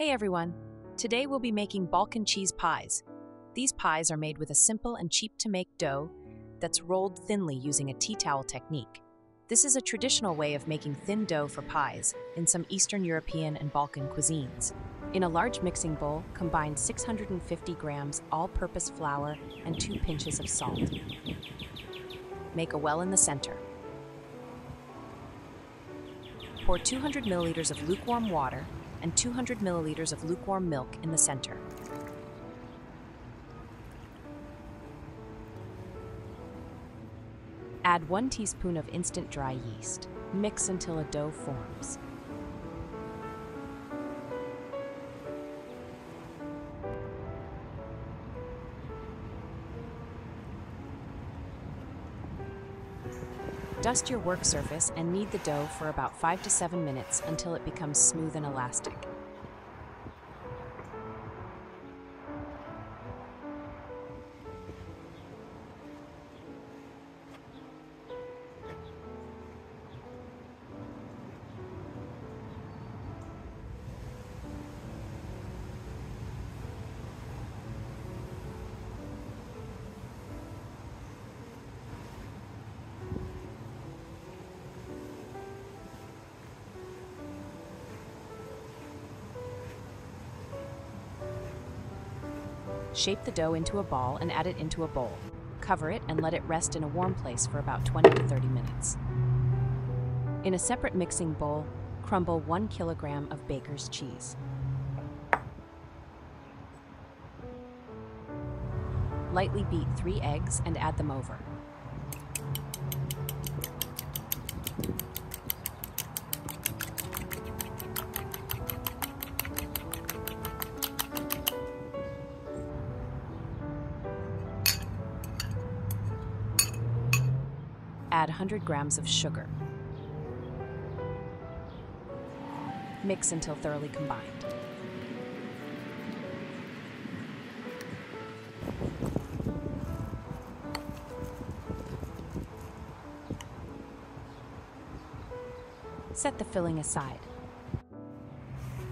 Hey everyone! Today we'll be making Balkan cheese pies. These pies are made with a simple and cheap-to-make dough that's rolled thinly using a tea towel technique. This is a traditional way of making thin dough for pies in some Eastern European and Balkan cuisines. In a large mixing bowl, combine 650 grams all-purpose flour and 2 pinches of salt. Make a well in the center. Pour 200 milliliters of lukewarm water and 200 milliliters of lukewarm milk in the center. Add 1 teaspoon of instant dry yeast. Mix until a dough forms. Dust your work surface and knead the dough for about 5 to 7 minutes until it becomes smooth and elastic. Shape the dough into a ball and add it into a bowl. Cover it and let it rest in a warm place for about 20 to 30 minutes. In a separate mixing bowl, crumble 1 kilogram of baker's cheese. Lightly beat 3 eggs and add them over. Add 100 grams of sugar. Mix until thoroughly combined. Set the filling aside.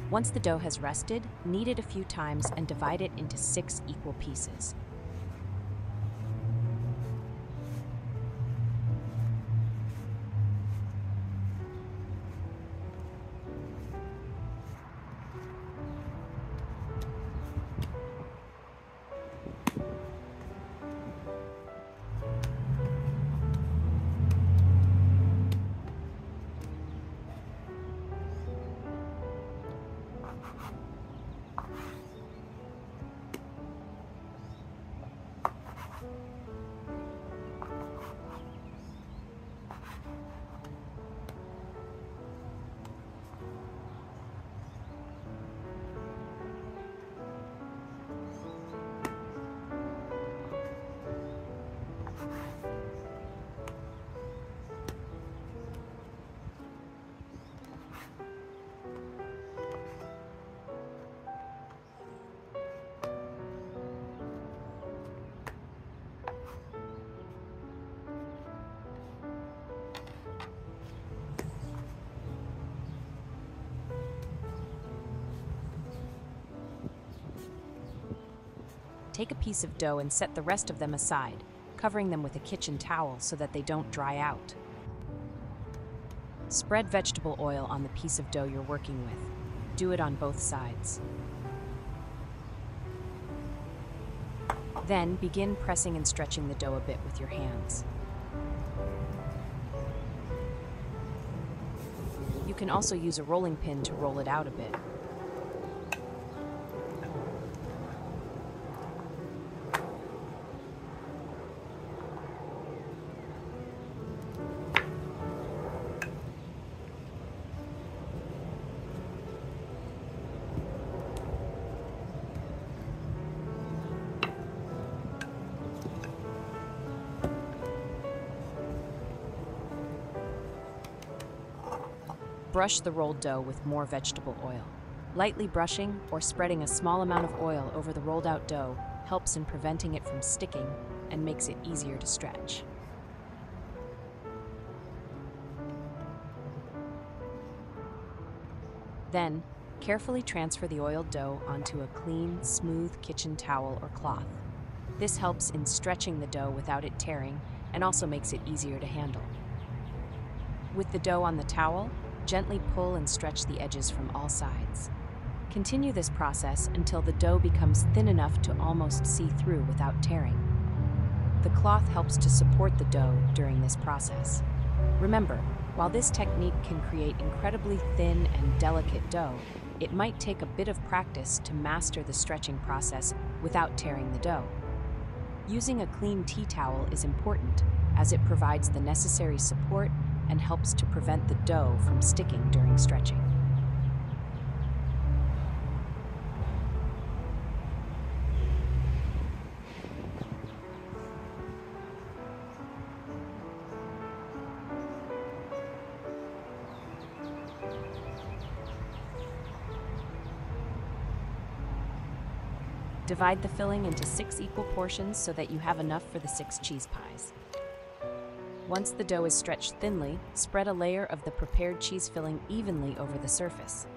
Once the dough has rested, knead it a few times and divide it into 6 equal pieces. Take a piece of dough and set the rest of them aside, covering them with a kitchen towel so that they don't dry out. Spread vegetable oil on the piece of dough you're working with. Do it on both sides. Then begin pressing and stretching the dough a bit with your hands. You can also use a rolling pin to roll it out a bit. Brush the rolled dough with more vegetable oil. Lightly brushing or spreading a small amount of oil over the rolled out dough helps in preventing it from sticking and makes it easier to stretch. Then, Carefully transfer the oiled dough onto a clean, smooth kitchen towel or cloth. This helps in stretching the dough without it tearing and also makes it easier to handle. With the dough on the towel, gently pull and stretch the edges from all sides. Continue this process until the dough becomes thin enough to almost see through without tearing. The cloth helps to support the dough during this process. Remember, while this technique can create incredibly thin and delicate dough, it might take a bit of practice to master the stretching process without tearing the dough. Using a clean tea towel is important as it provides the necessary support and helps to prevent the dough from sticking during stretching. Divide the filling into 6 equal portions so that you have enough for the 6 cheese pies. Once the dough is stretched thinly, spread a layer of the prepared cheese filling evenly over the surface.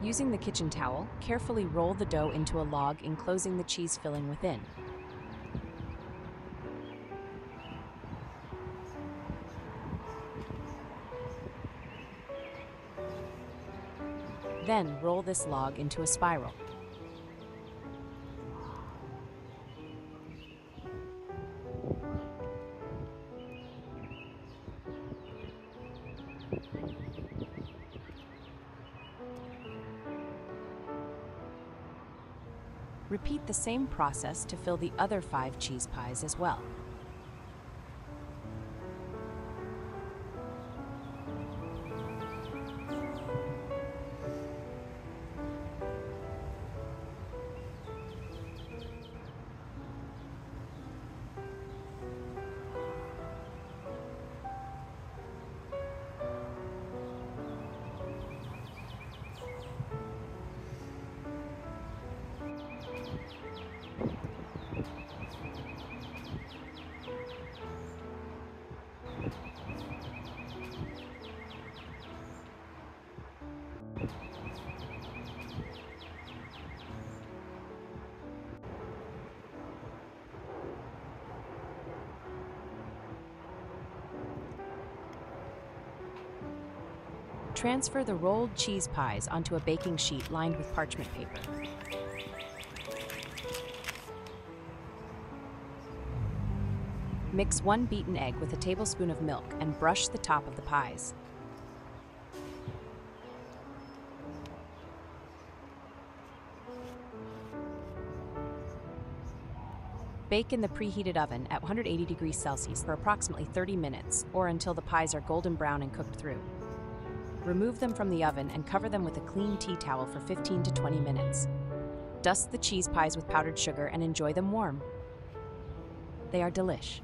Using the kitchen towel, carefully roll the dough into a log enclosing the cheese filling within. Then roll this log into a spiral. Repeat the same process to fill the other 5 cheese pies as well. Transfer the rolled cheese pies onto a baking sheet lined with parchment paper. Mix 1 beaten egg with a tablespoon of milk and brush the top of the pies. Bake in the preheated oven at 180 degrees Celsius for approximately 30 minutes or until the pies are golden brown and cooked through. Remove them from the oven and cover them with a clean tea towel for 15 to 20 minutes. Dust the cheese pies with powdered sugar and enjoy them warm. They are delish.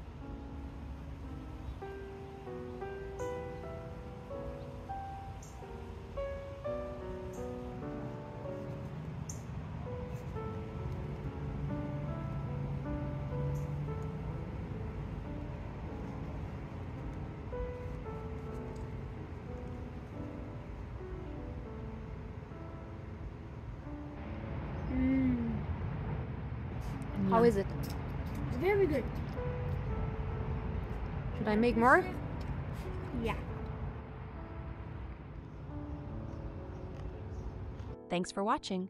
How is it? Very good. Should I make more? Yeah. Thanks for watching.